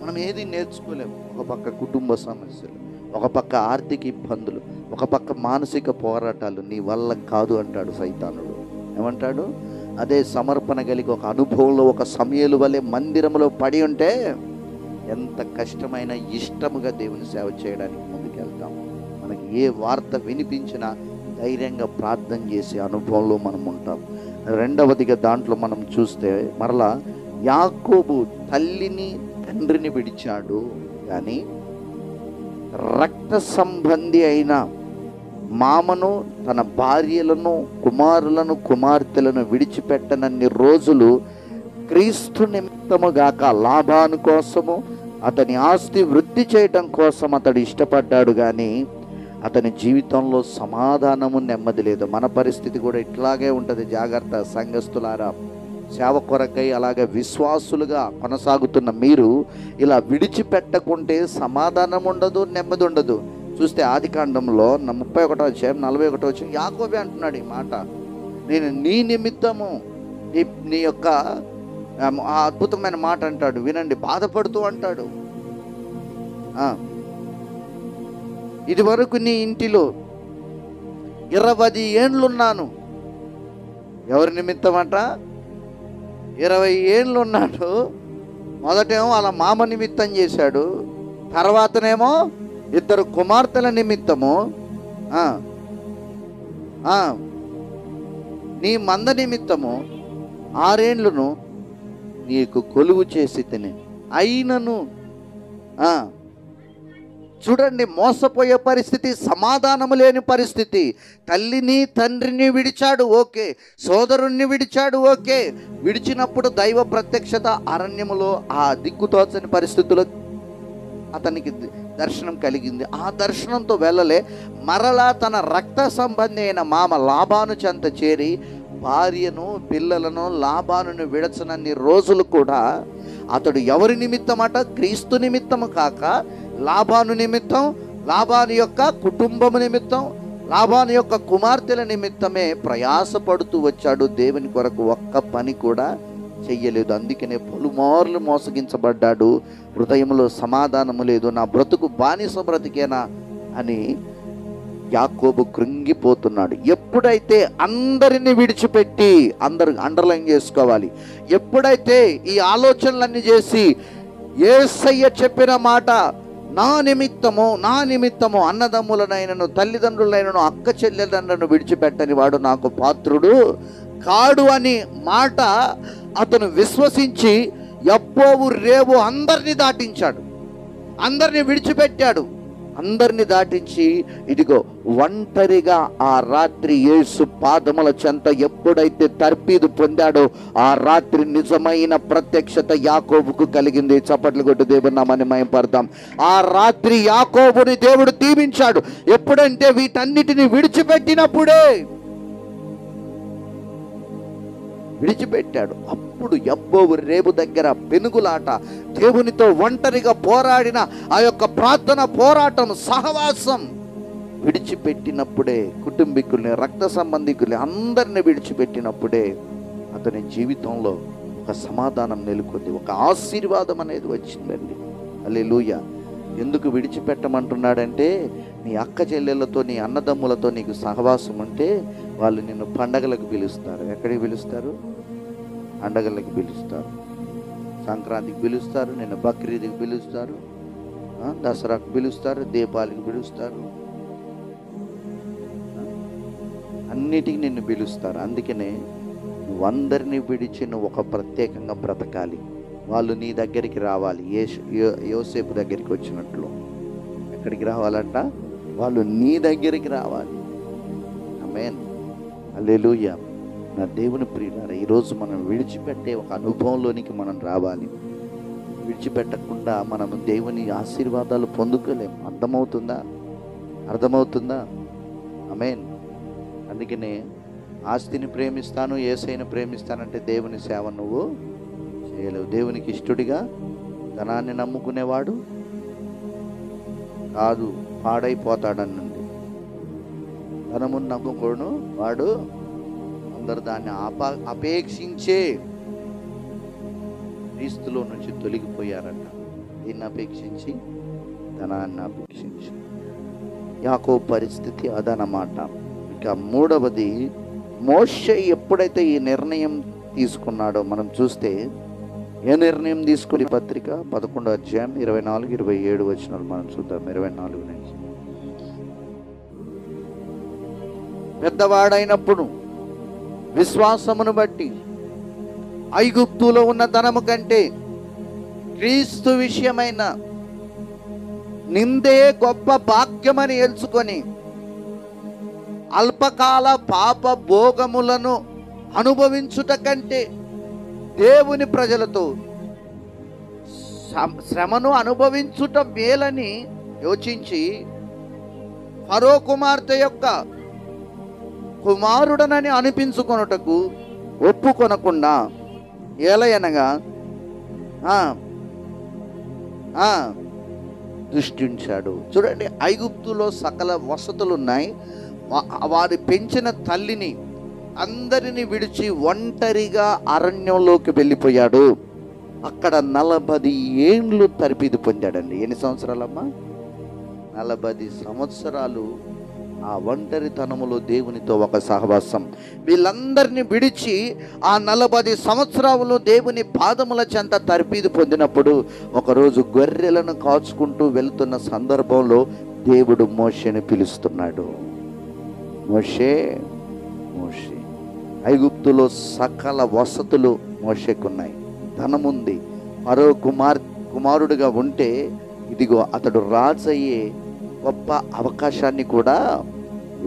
మనం ఏది నేర్చుకోలేము. ఒక పక్క కుటుంబ సమస్యలు, ఒక పక్క ఆర్థిక ఇబ్బందులు, ఒక పక్క మానసిక పోరాటాలు. నీ వల్ల కాదు అంటాడు సైతానుడు. ఏమంటాడు? అదే సమర్పణ కలిగి ఒక అనుభవంలో ఒక సమయలు వలె మందిరంలో పడి ఉంటే ఎంత కష్టమైన ఇష్టముగా దేవుని సేవ చేయడానికి ముందుకెళ్తాం. మనకి ఏ వార్త వినిపించినా ధైర్యంగా ప్రార్థన చేసే అనుభవంలో మనం ఉంటాం. రెండవదిగా దాంట్లో మనం చూస్తే మరలా యాకోబు తల్లిని తండ్రిని విడిచాడు, కానీ రక్త సంబంధి అయిన మామను, తన భార్యలను, కుమారులను, కుమార్తెలను విడిచిపెట్టనన్ని రోజులు క్రీస్తు నిమిత్తము గాక లాభాను కోసము, అతని ఆస్తి వృద్ధి చేయటం కోసం అతడు ఇష్టపడ్డాడు. కానీ అతని జీవితంలో సమాధానము, నెమ్మది లేదు. మన పరిస్థితి కూడా ఇట్లాగే ఉంటుంది. జాగ్రత్త సంఘస్థులారా. సేవ కొరకై అలాగే విశ్వాసులుగా కొనసాగుతున్న మీరు ఇలా విడిచిపెట్టకుంటే సమాధానం ఉండదు, నెమ్మది ఉండదు. చూస్తే ఆదికాండంలో 31వ అధ్యాయం 41వ వచనం యాకోబే అంటున్నాడు ఈ మాట. నేను నీ నిమిత్తము నీ యొక్క అద్భుతమైన మాట అంటాడు, వినండి. బాధపడుతూ అంటాడు, ఇది వరకు నీ ఇంటిలో 20 ఏండ్లున్నాను. ఎవరి నిమిత్తం అంట? 20 ఏండ్లు ఉన్నాడు. మొదటేమో వాళ్ళ మామ నిమిత్తం చేశాడు, తర్వాతనేమో 2 కుమార్తెల నిమిత్తము నీ మంద నిమిత్తము 6 ఏండ్లను నీకు కొలువు చేసి తిని అయినను చూడండి, మోసపోయే పరిస్థితి, సమాధానము లేని పరిస్థితి. తల్లిని తండ్రిని విడిచాడు, ఓకే. సోదరుణ్ణి విడిచాడు, ఓకే. విడిచినప్పుడు దైవ ప్రత్యక్షత అరణ్యములో ఆ దిక్కుతోచని పరిస్థితుల్లో అతనికి దర్శనం కలిగింది. ఆ దర్శనంతో వెళ్ళలే, మరలా తన రక్త సంబంధి అయిన మామ లాబాను చెంత చేరి భార్యను పిల్లలను లాబానును విడచనన్ని రోజులు కూడా అతడు ఎవరి నిమిత్తమట? క్రీస్తు నిమిత్తము కాక లాబాను నిమిత్తం, లాబాను యొక్క కుటుంబము నిమిత్తం, లాబాను యొక్క కుమార్తెల నిమిత్తమే ప్రయాసపడుతూ వచ్చాడు. దేవుని కొరకు ఒక్క పని కూడా చెయ్యలేదు. అందుకనే పలుమార్లు మోసగించబడ్డాడు. హృదయంలో సమాధానము లేదు. నా బ్రతుకు బానిస బ్రతికేనా అని యాకోబు కృంగిపోతున్నాడు. ఎప్పుడైతే అందరిని విడిచిపెట్టి, అందరు అండర్లైన్ చేసుకోవాలి, ఎప్పుడైతే ఈ ఆలోచనలన్నీ చేసి యేసయ్య చెప్పిన మాట, నా నిమిత్తము అన్నదమ్ములనైనను తల్లిదండ్రులైనను అక్క చెల్లెలను విడిచిపెట్టని వాడు నాకు పాత్రుడు కాడు అని మాట అతను విశ్వసించి యబ్బోవు రేవు అందరినీ దాటించాడు, అందరినీ విడిచిపెట్టాడు. అందరిని దాటించి ఇదిగో ఒంటరిగా ఆ రాత్రి యేసు పాదముల చెంత ఎప్పుడైతే తర్పీదు పొందాడో ఆ రాత్రి నిజమైన ప్రత్యక్షత యాకోబుకు కలిగింది. చప్పట్లు కొట్టు దేవుని నామాన్ని మహిమపడదాం. ఆ రాత్రి యాకోబుని దేవుడు దీవించాడు. ఎప్పుడంటే వీటన్నిటిని విడిచిపెట్టినప్పుడే విడిచిపెట్టాడు. అప్పుడు యబ్బోవు రేవు దగ్గర పెనుగులాట, దేవునితో ఒంటరిగా పోరాడిన ఆ యొక్క ప్రార్థన పోరాటం, సహవాసం విడిచిపెట్టినప్పుడే, కుటుంబీకుల్ని రక్త సంబంధికుల్ని అందరిని విడిచిపెట్టినప్పుడే అతని జీవితంలో ఒక సమాధానం నెలకొంది, ఒక ఆశీర్వాదం అనేది వచ్చిందండి. హల్లెలూయా. ఎందుకు విడిచిపెట్టమంటున్నాడంటే, నీ అక్క చెల్లెళ్ళతో నీ అన్నదమ్ములతో నీకు సహవాసం ఉంటే వాళ్ళు నిన్ను పండగలకు పిలుస్తారు. ఎక్కడికి పిలుస్తారు? పండగలకు పిలుస్తారు, సంక్రాంతికి పిలుస్తారు, నిన్ను బక్రీద్కి పిలుస్తారు, దసరాకు పిలుస్తారు, దీపావళికి పిలుస్తారు, అన్నిటికీ నిన్ను పిలుస్తారు. అందుకనే నువ్వందరినీ విడిచి నువ్వు ఒక ప్రత్యేకంగా బ్రతకాలి. వాళ్ళు నీ దగ్గరికి రావాలి. యోసేపు దగ్గరికి వచ్చినట్లు ఎక్కడికి రావాలంట? వాళ్ళు నీ దగ్గరికి రావాలి. ఆమేన్, హల్లెలూయా. నా దేవుని ప్రియులారా, ఈరోజు మనం విడిచిపెట్టే ఒక అనుభవంలోనికి మనం రావాలి. విడిచిపెట్టకుండా మనం దేవుని ఆశీర్వాదాలు పొందుకోలేం. అర్థమవుతుందా? ఆమేన్. అందుకనే ఆస్తిని ప్రేమిస్తాను, యేసయ్యను ప్రేమిస్తానంటే దేవుని సేవ నువ్వు చేయలేవు. దేవునికి ఇష్టడిగా ధనాన్ని నమ్ముకునేవాడు కాదు, పాడైపోతాడనండి. ధనమును నమ్ముకోను వాడు అందరు దాన్ని అపేక్షించే క్రీస్తులో నుంచి తొలగిపోయారట. దీన్ని అపేక్షించి, ధనాన్ని అపేక్షించి. యాకోబు పరిస్థితి అదనమాట. ఇక మూడవది, మోషే ఎప్పుడైతే ఈ నిర్ణయం తీసుకున్నాడో మనం చూస్తే, ఏ నిర్ణయం తీసుకుని పత్రిక 11వ అధ్యాయం 24-27 వచనాలు మనం చూద్దాం. 24 నుంచి, పెద్దవాడైనప్పుడు విశ్వాసమును బట్టి ఐగుప్తులో ఉన్న ధనము కంటే క్రీస్తు విషయమైన నిందే గొప్ప భాగ్యమని ఎంచుకొని అల్పకాల పాప భోగములను అనుభవించుట కంటే దేవుని ప్రజలతో శ్రమను అనుభవించుట మేలని యోచించి ఫరో కుమార్తె యొక్క కుమారుడనని అనిపించుకొనుటకు ఒప్పుకొనకుండా ఏలయనగా దృష్టించాడు. చూడండి, ఐగుప్తులో సకల వసతులు ఉన్నాయి. వారి పెంచిన తల్లిని అందరిని విడిచి ఒంటరిగా అరణ్యంలోకి వెళ్ళిపోయాడు. అక్కడ 40 ఏండ్లు తర్పీదు పొందాడండి. ఎన్ని సంవత్సరాలమ్మా? 40 సంవత్సరాలు ఆ ఒంటరితనములో దేవునితో ఒక సహవాసం. వీళ్ళందరినీ విడిచి ఆ 40 సంవత్సరాలు దేవుని పాదముల చెంత తర్పీదు పొందినప్పుడు ఒకరోజు గొర్రెలను కాచుకుంటూ వెళ్తున్న సందర్భంలో దేవుడు మోషేని పిలుస్తున్నాడు. మోషే, మోషే. ఐగుప్తులో సకల వసతులు మోషేకున్నాయి, ధనముంది, ఫరో కుమారుడిగా ఉంటే ఇదిగో అతడు రాజయ్యే గొప్ప అవకాశాన్ని కూడా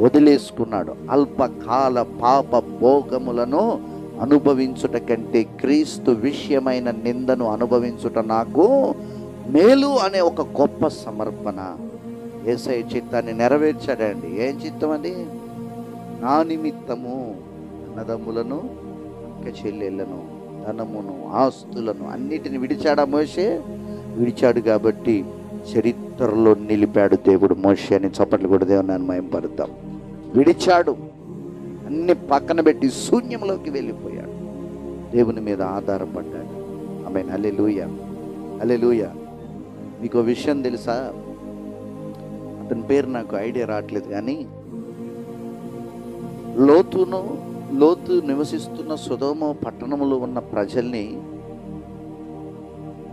వదిలేసుకున్నాడు. అల్పకాల పాప భోగములను అనుభవించుట కంటే క్రీస్తు విషయమైన నిందను అనుభవించుట నాకు మేలు అనే ఒక గొప్ప సమర్పణ. యేసయ్య చిత్తాన్ని నెరవేర్చాడండి. ఏం చిత్తం అది? నా నిమిత్తము అన్నదమ్ములను, అక్క చెల్లెళ్ళను, ధనమును, ఆస్తులను అన్నిటిని విడిచాడా మోషే? విడిచాడు కాబట్టి చరిత్రలో నిలిపాడు దేవుడు మోషే అని. చప్పట్లు కూడా దేవుని మహిమపరుద్దాం. విడిచాడు, అన్ని పక్కన పెట్టి శూన్యంలోకి వెళ్ళిపోయాడు, దేవుని మీద ఆధారపడ్డాడు. ఆమేన్. హల్లెలూయా, హల్లెలూయా. మీకు విషయం తెలుసా? అతని పేరు నాకు ఐడియా రావట్లేదు, కానీ లోతు నివసిస్తున్న సొదొమ పట్టణంలో ఉన్న ప్రజల్ని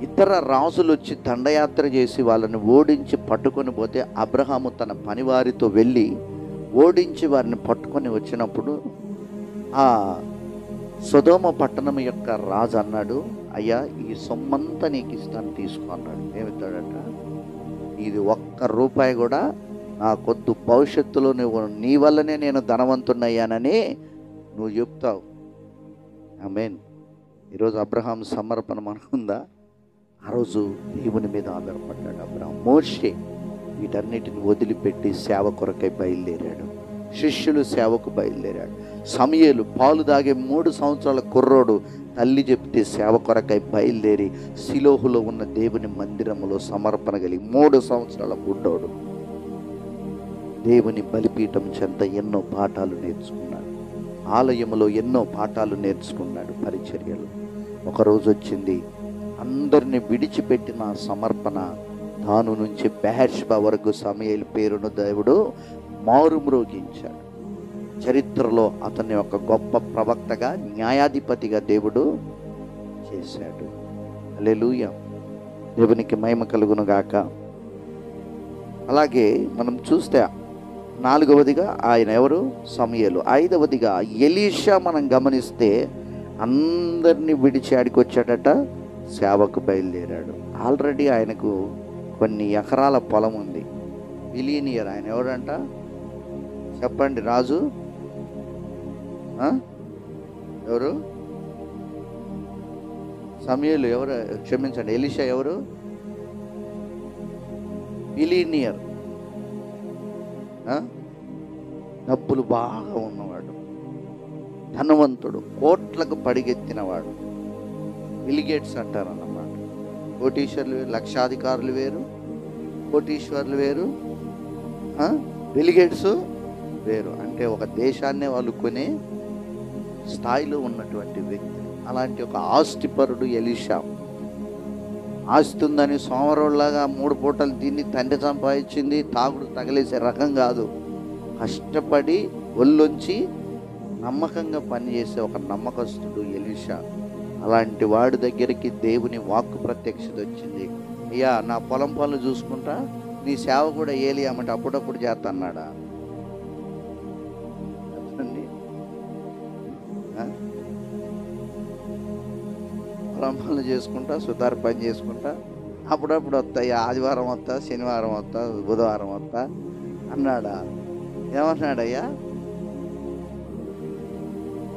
ఇతర రాజులు వచ్చి దండయాత్ర చేసి వాళ్ళని ఓడించి పట్టుకొని పోతే అబ్రహాము తన పనివారితో వెళ్ళి ఓడించి వారిని పట్టుకొని వచ్చినప్పుడు ఆ సొదొమ పట్టణం యొక్క రాజు అన్నాడు, అయ్యా ఈ సొమ్మంతా నీకు ఇస్తాను, తీసుకో అన్నాడు. ఏమిస్తాడట? ఇది ₹1 కూడా నాకొద్దు, భవిష్యత్తులో నీ వల్లనే నేను ధనవంతున్నయ్యానని నువ్వు చెప్తావు. ఆమేన్. ఈరోజు అబ్రహాం సమర్పణ మనకుందా? ఆ రోజు దేవుని మీద ఆధారపడ్డాడు అబ్రహాం. మోషే వీటన్నిటిని వదిలిపెట్టి సేవ కొరకై బయలుదేరాడు. శిష్యులు సేవకు బయలుదేరాడు. సమూయేలు పాలు దాగే 3 సంవత్సరాల కుర్రోడు తల్లి చెప్తే సేవ కొరకై బయలుదేరి షిలోహులో ఉన్న దేవుని మందిరములో సమర్పణ కలిగి 3 సంవత్సరాల బుడ్డోడు దేవుని బలిపీఠం చెంత ఎన్నో పాఠాలు నేర్చుకున్నాడు. ఆలయములో ఎన్నో పాఠాలు నేర్చుకున్నాడు. పరిచర్యలు ఒకరోజు వచ్చింది, అందరిని విడిచిపెట్టిన సమర్పణ తాను నుంచి బెహెర్షెబా వరకు సమూయేలు పేరును దేవుడు మారుమ్రోగించాడు. చరిత్రలో అతన్ని ఒక గొప్ప ప్రవక్తగా, న్యాయాధిపతిగా దేవుడు చేశాడు. హల్లెలూయా, దేవునికి మహిమ కలుగును గాక. అలాగే మనం చూస్తే 4వదిగా ఆయన ఎవరు? సమూయేలు. 5వదిగా ఎలీషా. మనం గమనిస్తే అందరినీ విడిచి ఆడికి వచ్చాడట, సేవకు బయలుదేరాడు. ఆల్రెడీ ఆయనకు కొన్ని ఎకరాల పొలం ఉంది. బిలియనియర్ ఆయన. ఎవరంట చెప్పండి? రాజు ఎవరు? సమూయేలు ఎవరు? క్షమించండి, ఎలీషా ఎవరు? బిలియనియర్. డబ్బులు బాగా ఉన్నవాడు, ధనవంతుడు, కోట్లకు పడిగెత్తినవాడు. బిల్గేట్స్ అంటారు అన్నమాట. కోటీశ్వర్లు వేరు, లక్షాధికారులు వేరు, కోటీశ్వర్లు వేరు, బిల్గేట్స్ వేరు. అంటే ఒక దేశాన్నే వాళ్ళు కొనే స్థాయిలో ఉన్నటువంటి వ్యక్తి. అలాంటి ఒక ఆస్తిపరుడు ఎలీషా. ఆస్తి ఉందని సోమరోళ్ళలాగా 3 పూటలు తిని తండ్రి సంపాదించింది తాగుడు తగలేసే రకం కాదు. కష్టపడి ఒళ్ళొంచి నమ్మకంగా పనిచేసే ఒక నమ్మకస్తుడు ఎలీషా. అలాంటి వాడి దగ్గరికి దేవుని వాక్కు ప్రత్యక్షత వచ్చింది. అయ్యా నా పొలం పనులు చూసుకుంటా, నీ సేవ కూడా ఏలియామంటే అప్పుడప్పుడు చేస్తా అన్నాడా? చెప్పండి. పొలం పనులు చేసుకుంటా, సుతారు పని చేసుకుంటా, అప్పుడప్పుడు వస్తా, ఆదివారం వస్తా, శనివారం వస్తా, బుధవారం వస్తా అన్నాడా? ఏమన్నాడయ్యా?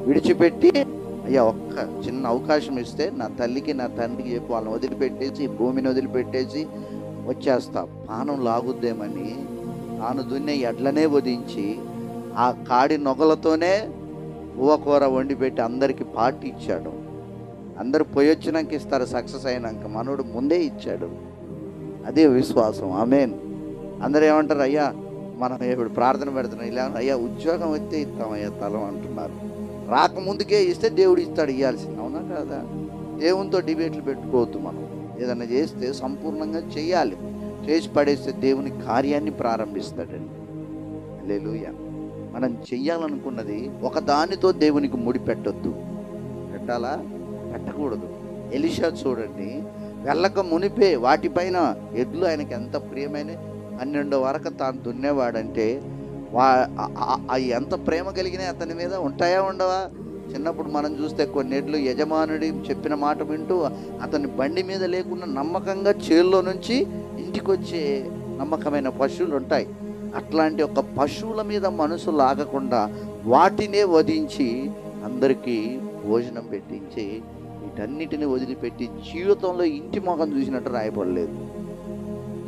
విడిచిపెట్టి, అయ్యా ఒక్క చిన్న అవకాశం ఇస్తే నా తల్లికి నా తండ్రికి చెప్పి వాళ్ళని వదిలిపెట్టేసి, భూమిని వదిలిపెట్టేసి వచ్చేస్తా, పానం లాగుద్దేమని తాను దున్నే ఎడ్లనే వధించి ఆ కాడి నొగలతోనే పువ్వకూర వండి పెట్టి అందరికీ పార్టీ ఇచ్చాడు. అందరు పోయి వచ్చినాక ఇస్తారు, సక్సెస్ అయినాక. మనోడు ముందే ఇచ్చాడు. అదే విశ్వాసం. ఆమేన్. అందరూ ఏమంటారు? అయ్యా మనం ఇప్పుడు ప్రార్థన పెడుతున్నాం, ఇలా అయ్యా ఉద్యోగం వస్తే ఇస్తామయ్యా తలం అంటున్నారు. రాకముందుకే ఇస్తే దేవుడు ఇస్తాడు, ఇవ్వాల్సింది. అవునా కాదా? దేవునితో డిబేట్లు పెట్టుకోవద్దు. మనం ఏదైనా చేస్తే సంపూర్ణంగా చేయాలి. చేసి పడేస్తే దేవుని కార్యాన్ని ప్రారంభిస్తాడండి. హల్లెలూయా. మనం చెయ్యాలనుకున్నది ఒక దానితో దేవునికి ముడిపెట్టొద్దు. పెట్టాలా? పెట్టకూడదు. ఎలీషా చూడండి, వెళ్ళక మునిపే వాటిపైన ఎడ్లు ఆయనకి ఎంత ప్రియమైన 12 వరకు తాను దున్నేవాడంటే అవి ఎంత ప్రేమ కలిగినాయి అతని మీద. ఉంటాయా ఉండవా? చిన్నప్పుడు మనం చూస్తే కొన్ని ఎడ్లు యజమానుడి చెప్పిన మాట వింటూ అతని బండి మీద లేకుండా నమ్మకంగా చేల్లో నుంచి ఇంటికి వచ్చే నమ్మకమైన పశువులు ఉంటాయి. అట్లాంటి ఒక పశువుల మీద మనసు లాగకుండా వాటినే వధించి అందరికీ భోజనం పెట్టించి వీటన్నిటిని వదిలిపెట్టి జీవితంలో ఇంటి మొహం చూసినట్టు రాయబడలేదు.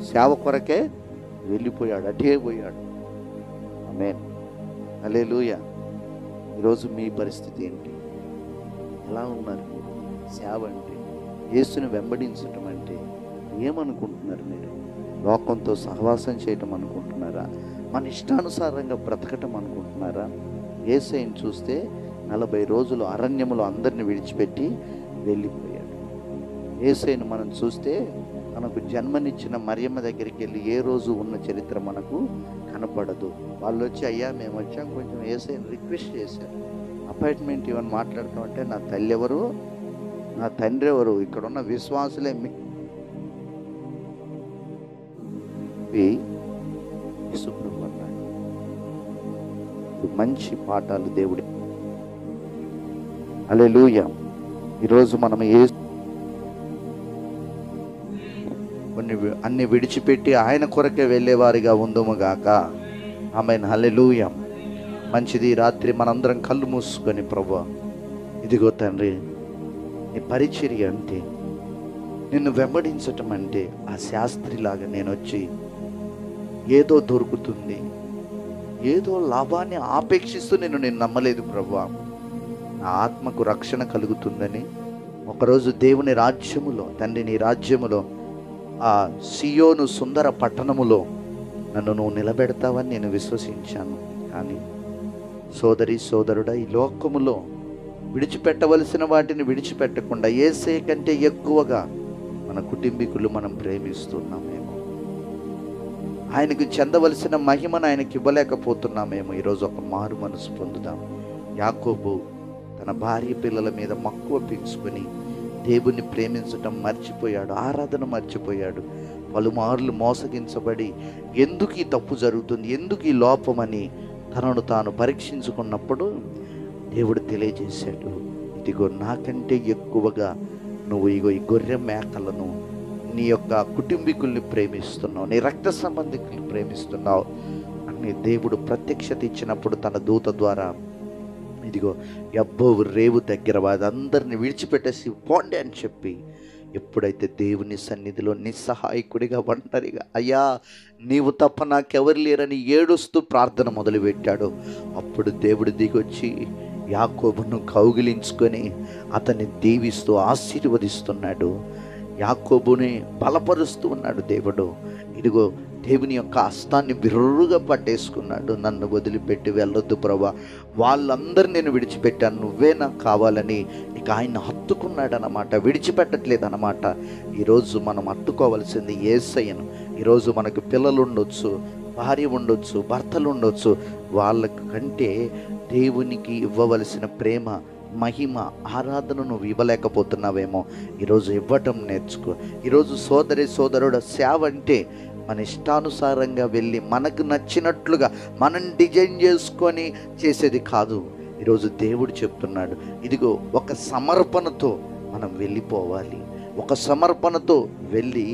సేవ కొరకే వెళ్ళిపోయాడు, అటే పోయాడు. ఆమేన్, హల్లెలూయా. ఈరోజు మీ పరిస్థితి ఏంటి? ఎలా ఉన్నారు? సేవ అంటే, యేసుని వెంబడించటం అంటే ఏమనుకుంటున్నారు మీరు? లోకంతో సహవాసం చేయటం అనుకుంటున్నారా? మన ఇష్టానుసారంగా బ్రతకటం అనుకుంటున్నారా? యేసయ్యను చూస్తే 40 రోజులు అరణ్యములో అందరిని విడిచిపెట్టి వెళ్ళిపోయాడు. యేసయ్యను మనం చూస్తే మనకు జన్మనిచ్చిన మరియమ్మ దగ్గరికి వెళ్ళి ఏ రోజు ఉన్న చరిత్ర మనకు కనపడదు. వాళ్ళు వచ్చి, అయ్యా మేము వచ్చాం, కొంచెం యేసయ్యను రిక్వెస్ట్ చేశారు, అపాయింట్మెంట్ ఇవన్నీ మాట్లాడటం అంటే, నా తల్లి ఎవరు, నా తండ్రి ఎవరు, ఇక్కడ ఉన్న విశ్వాసులే యేసుప్రభు అన్నాడు. మంచి పాఠాలు దేవుడి. హల్లెలూయా. ఈరోజు మనం అన్ని విడిచిపెట్టి ఆయన కొరకే వెళ్ళేవారిగా ఉందుముగాక. ఆమేన్, హల్లెలూయా. మంచిది. రాత్రి మనందరం కళ్ళు మూసుకొని, ప్రభువా ఇదిగో తండ్రి, నీ పరిచర్య అంటే, నిన్ను వెంబడించటం అంటే ఆ శాస్త్రిలాగా నేను వచ్చి ఏదో దొరుకుతుంది, ఏదో లాభాన్ని ఆపేక్షిస్తూ నేను నమ్మలేదు ప్రభువా. నా ఆత్మకు రక్షణ కలుగుతుందని ఒకరోజు దేవుని రాజ్యములో, తండ్రి నీ రాజ్యములో, ఆ సియోను సుందర పట్టణములో నన్ను నువ్వు నిలబెడతావని నేను విశ్వసించాను. కానీ సోదరి సోదరుడా, ఈ లోకములో విడిచిపెట్టవలసిన వాటిని విడిచిపెట్టకుండా యేసయ్య కంటే ఎక్కువగా మన కుటుంబీకులు మనం ప్రేమిస్తున్నామేమో, ఆయనకు చెందవలసిన మహిమను ఆయనకి ఇవ్వలేకపోతున్నామేమో. ఈరోజు ఒక మారు మనసు పొందుదాం. యాకోబు తన భార్య పిల్లల మీద మక్కువ పెంచుకొని దేవుణ్ణి ప్రేమించటం మర్చిపోయాడు, ఆరాధన మర్చిపోయాడు. పలుమార్లు మోసగించబడి ఎందుకు ఈ తప్పు జరుగుతుంది, ఎందుకు ఈ లోపమని తనను తాను పరీక్షించుకున్నప్పుడు దేవుడు తెలియజేశాడు, ఇదిగో నాకంటే ఎక్కువగా నువ్వు ఇగో ఈ గొర్రె మేకలను, నీ యొక్క కుటుంబీకుల్ని ప్రేమిస్తున్నావు, నీ రక్త సంబంధికుల్ని ప్రేమిస్తున్నావు అని దేవుడు ప్రత్యక్షత ఇచ్చినప్పుడు తన దూత ద్వారా, ఇదిగో యబ్బోవు రేవు దగ్గర వారందరిని విడిచిపెట్టేసి పోండి అని చెప్పి, ఎప్పుడైతే దేవుని సన్నిధిలో నిస్సహాయకుడిగా ఒంటరిగా, అయ్యా నీవు తప్ప నాకెవరు లేరని ఏడుస్తూ ప్రార్థన మొదలుపెట్టాడు, అప్పుడు దేవుడు దిగొచ్చి యాకోబును కౌగిలించుకొని అతన్ని దీవిస్తూ ఆశీర్వదిస్తున్నాడు. యాకోబుని బలపరుస్తూ ఉన్నాడు దేవుడు. ఇదిగో దేవుని యొక్క హస్తాన్ని బిర్రుగా పట్టేసుకున్నాడు. నన్ను వదిలిపెట్టి వెళ్ళొద్దు ప్రభా, వాళ్ళందరూ నేను విడిచిపెట్టాను, నువ్వే నాకు కావాలని ఇక ఆయన హత్తుకున్నాడు అన్నమాట, విడిచిపెట్టట్లేదు అన్నమాట. ఈరోజు మనం హత్తుకోవలసింది యేసయ్యను. ఈరోజు మనకు పిల్లలు ఉండొచ్చు, భార్య ఉండొచ్చు, భర్తలు ఉండొచ్చు, వాళ్ళ కంటే దేవునికి ఇవ్వవలసిన ప్రేమ, మహిమ, ఆరాధన నువ్వు ఇవ్వలేకపోతున్నావేమో. ఈరోజు ఇవ్వటం నేర్చుకో. ఈరోజు సోదరి సోదరుడు, సేవ అంటే మన ఇష్టానుసారంగా వెళ్ళి మనకు నచ్చినట్లుగా మనం డిజైన్ చేసుకొని చేసేది కాదు. ఈరోజు దేవుడు చెప్తున్నాడు, ఇదిగో ఒక సమర్పణతో మనం వెళ్ళిపోవాలి, ఒక సమర్పణతో వెళ్ళి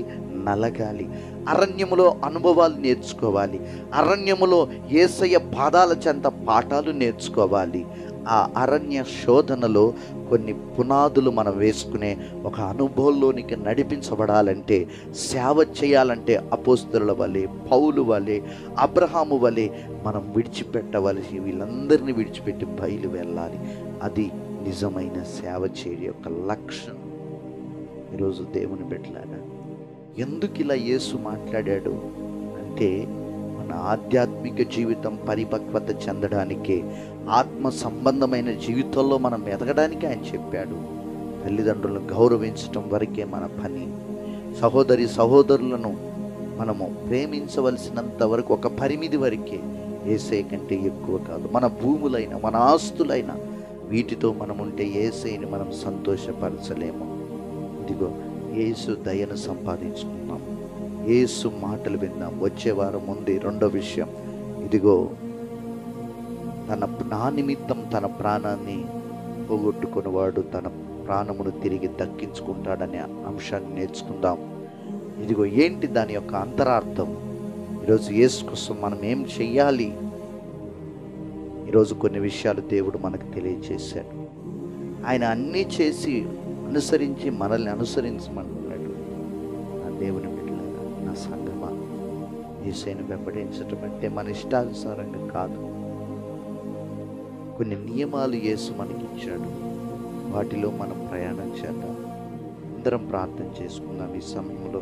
నలగాలి. అరణ్యములో అనుభవాలు నేర్చుకోవాలి, అరణ్యములో యేసయ్య పాదాల చెంత పాఠాలు నేర్చుకోవాలి. ఆ అరణ్య శోధనలో కొన్ని పునాదులు మనం వేసుకునే ఒక అనుభవంలోనికి నడిపించబడాలంటే, సేవ చేయాలంటే అపోస్తలుల వలె, పౌలు వలె, అబ్రహాము వలె మనం విడిచిపెట్టవలసి, వీళ్ళందరినీ విడిచిపెట్టి బయలు వెళ్ళాలి. అది నిజమైన సేవ చేయడం యొక్క లక్షణం. ఈరోజు దేవుని బిడ్డలారా, ఎందుకు ఇలా యేసు మాట్లాడాడు అంటే, మన ఆధ్యాత్మిక జీవితం పరిపక్వత చెందడానికే, ఆత్మ సంబంధమైన జీవితంలో మనం ఎదగడానికి ఆయన చెప్పాడు. తల్లిదండ్రులను గౌరవించటం వరకే మన పని. సహోదరి సహోదరులను మనము ప్రేమించవలసినంత వరకు, ఒక పరిమితి వరకే. యేసయ్య కంటే ఎక్కువ కాదు. మన భూములైన మన ఆస్తులైన వీటితో మనం ఉంటే యేసయ్యని మనం సంతోషపరచలేము. ఇదిగో యేసు దయను సంపాదించుకున్నాం, యేసు మాటలు విందాం. వచ్చే వారం ఉంది రెండో విషయం. ఇదిగో నా నిమిత్తం తన ప్రాణాన్ని పోగొట్టుకున్నవాడు తన ప్రాణమును తిరిగి దక్కించుకుంటాడనే అంశాన్ని నేర్చుకుందాం. ఇదిగో ఏంటి దాని యొక్క అంతరార్థం? ఈరోజు యేసు కోసం మనం ఏం చెయ్యాలి? ఈరోజు కొన్ని విషయాలు దేవుడు మనకు తెలియజేశాడు. ఆయన అన్నీ చేసి అనుసరించి మనల్ని అనుసరించమంటున్నాడు. నా దేవుని బిడ్డలారా, నా సంగమా, యేసయ్యను వెంబడించటం అంటే మన ఇష్టానుసారంగా కాదు. కొన్ని నియమాలు యేసు మనకిచ్చాడు, వాటిలో మనం ప్రయాణం చేద్దాం. అందరం ప్రార్థన చేసుకుందాం ఈ సమయంలో.